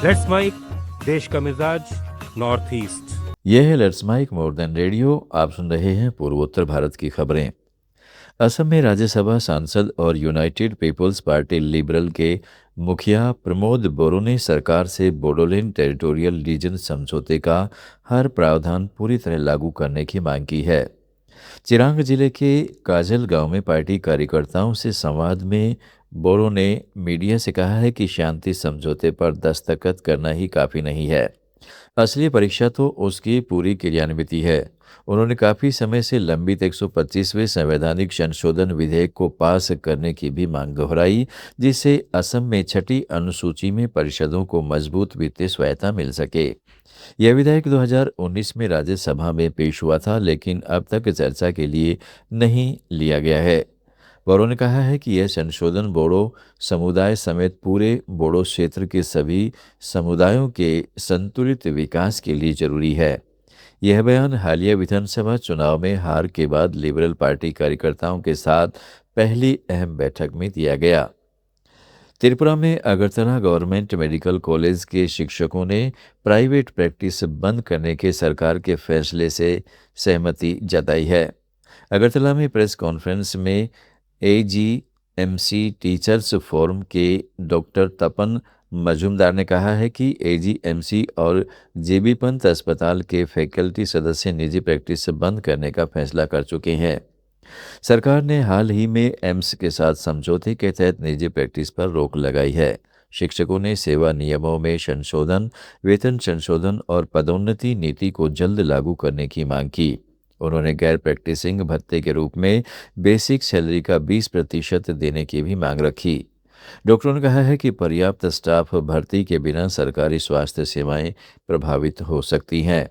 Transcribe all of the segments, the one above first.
Let's mic देश का मिजाज नॉर्थ ईस्ट। यह है let's mike more than radio. आप सुन रहे हैं पूर्वोत्तर भारत की खबरें। असम में राज्यसभा सांसद और यूनाइटेड पीपल्स पार्टी लिबरल के मुखिया प्रमोद बोरो ने सरकार से बोडोलैंड टेरिटोरियल रीजन समझौते का हर प्रावधान पूरी तरह लागू करने की मांग की है। चिरांग जिले के काजल गांव में पार्टी कार्यकर्ताओं से संवाद में बोरो ने मीडिया से कहा है कि शांति समझौते पर दस्तखत करना ही काफ़ी नहीं है, असली परीक्षा तो उसकी पूरी क्रियान्विति है। उन्होंने काफ़ी समय से लंबित 125वें संवैधानिक संशोधन विधेयक को पास करने की भी मांग दोहराई, जिससे असम में छठी अनुसूची में परिषदों को मजबूत वित्तीय स्वायत्ता मिल सके। यह विधेयक 2019 में राज्यसभा में पेश हुआ था, लेकिन अब तक चर्चा के लिए नहीं लिया गया है। बोरो ने कहा है कि यह संशोधन बोडो समुदाय समेत पूरे बोडो क्षेत्र के सभी समुदायों के संतुलित विकास के लिए जरूरी है। यह बयान हालिया विधानसभा चुनाव में हार के बाद लिबरल पार्टी कार्यकर्ताओं के साथ पहली अहम बैठक में दिया गया। त्रिपुरा में अगरतला गवर्नमेंट मेडिकल कॉलेज के शिक्षकों ने प्राइवेट प्रैक्टिस बंद करने के सरकार के फैसले से सहमति जताई है। अगरतला में प्रेस कॉन्फ्रेंस में एजीएमसी टीचर्स फोरम के डॉक्टर तपन मजूमदार ने कहा है कि एजीएमसी और जेबी पंत अस्पताल के फैकल्टी सदस्य निजी प्रैक्टिस बंद करने का फैसला कर चुके हैं। सरकार ने हाल ही में एम्स के साथ समझौते के तहत निजी प्रैक्टिस पर रोक लगाई है। शिक्षकों ने सेवा नियमों में संशोधन, वेतन संशोधन और पदोन्नति नीति को जल्द लागू करने की मांग की। उन्होंने गैर प्रैक्टिसिंग भत्ते के रूप में बेसिक सैलरी का 20% देने की भी मांग रखी। डॉक्टरों ने कहा है कि पर्याप्त स्टाफ भर्ती के बिना सरकारी स्वास्थ्य सेवाएं प्रभावित हो सकती हैं।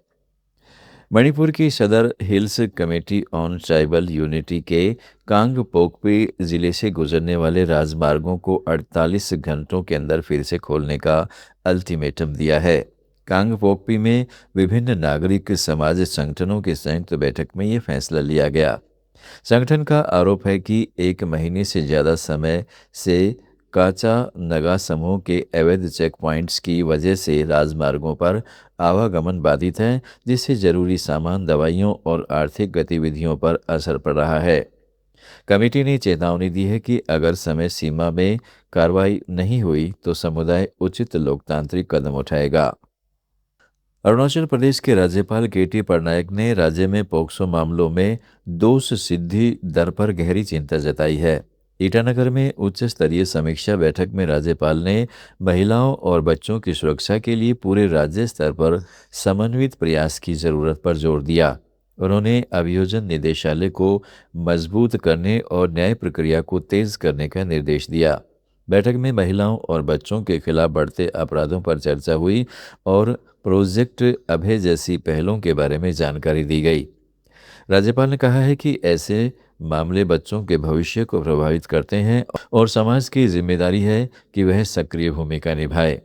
मणिपुर की सदर hills committee on tribal unity के कांग पोकपी जिले से गुजरने वाले राजमार्गों को 48 घंटों के अंदर फिर से खोलने का अल्टीमेटम दिया है। कांग पोकपी में विभिन्न नागरिक समाज संगठनों की संयुक्त बैठक में ये फैसला लिया गया। संगठन का आरोप है कि 1 महीने से ज़्यादा समय से काचा नगा समूह के अवैध चेक पॉइंट्स की वजह से राजमार्गों पर आवागमन बाधित है, जिससे जरूरी सामान, दवाइयों और आर्थिक गतिविधियों पर असर पड़ रहा है। कमेटी ने चेतावनी दी है कि अगर समय सीमा में कार्रवाई नहीं हुई तो समुदाय उचित लोकतांत्रिक कदम उठाएगा। अरुणाचल प्रदेश के राज्यपाल केटी पटनायक ने राज्य में पोक्सो मामलों में दोष सिद्धि दर पर गहरी चिंता जताई है। ईटानगर में उच्च स्तरीय समीक्षा बैठक में राज्यपाल ने महिलाओं और बच्चों की सुरक्षा के लिए पूरे राज्य स्तर पर समन्वित प्रयास की जरूरत पर जोर दिया। उन्होंने अभियोजन निदेशालय को मजबूत करने और न्याय प्रक्रिया को तेज करने का निर्देश दिया। बैठक में महिलाओं और बच्चों के खिलाफ बढ़ते अपराधों पर चर्चा हुई और प्रोजेक्ट अभय जैसी पहलों के बारे में जानकारी दी गई। राज्यपाल ने कहा है कि ऐसे मामले बच्चों के भविष्य को प्रभावित करते हैं और समाज की जिम्मेदारी है कि वह सक्रिय भूमिका निभाए।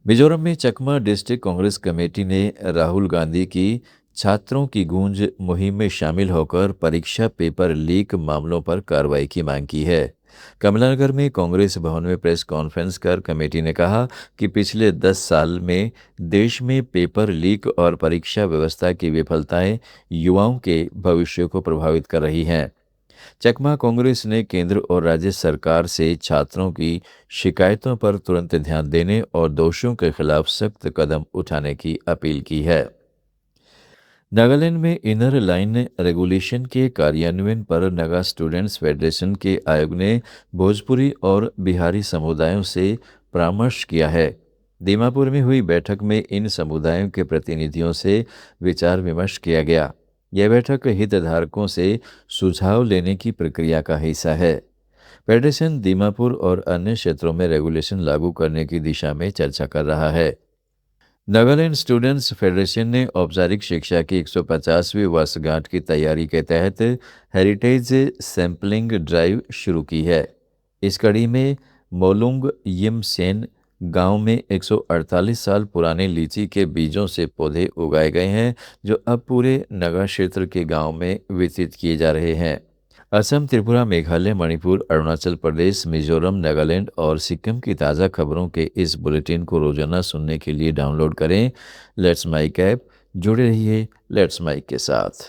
मिजोरम में चकमा डिस्ट्रिक्ट कांग्रेस कमेटी ने राहुल गांधी की छात्रों की गूंज मुहिम में शामिल होकर परीक्षा पेपर लीक मामलों पर कार्रवाई की मांग की है। कमलानगर में कांग्रेस भवन में प्रेस कॉन्फ्रेंस कर कमेटी ने कहा कि पिछले 10 साल में देश में पेपर लीक और परीक्षा व्यवस्था की विफलताएं युवाओं के भविष्य को प्रभावित कर रही हैं। चकमा कांग्रेस ने केंद्र और राज्य सरकार से छात्रों की शिकायतों पर तुरंत ध्यान देने और दोषियों के खिलाफ सख्त कदम उठाने की अपील की है। नागालैंड में इनर लाइन रेगुलेशन के कार्यान्वयन पर नागा स्टूडेंट्स फेडरेशन के आयोग ने भोजपुरी और बिहारी समुदायों से परामर्श किया है। दीमापुर में हुई बैठक में इन समुदायों के प्रतिनिधियों से विचार विमर्श किया गया। यह बैठक हितधारकों से सुझाव लेने की प्रक्रिया का हिस्सा है। फेडरेशन दीमापुर और अन्य क्षेत्रों में रेगुलेशन लागू करने की दिशा में चर्चा कर रहा है। नागालैंड स्टूडेंट्स फेडरेशन ने औपचारिक शिक्षा की 150वीं वर्षगांठ की तैयारी के तहत हेरिटेज सैंपलिंग ड्राइव शुरू की है। इस कड़ी में मोलुंग यिमसेन गांव में 148 साल पुराने लीची के बीजों से पौधे उगाए गए हैं, जो अब पूरे नगा क्षेत्र के गांव में वितरित किए जा रहे हैं। असम, त्रिपुरा, मेघालय, मणिपुर, अरुणाचल प्रदेश, मिजोरम, नागालैंड और सिक्किम की ताज़ा खबरों के इस बुलेटिन को रोज़ाना सुनने के लिए डाउनलोड करें लेट्स माइक ऐप। जुड़े रहिए लेट्स माइक के साथ।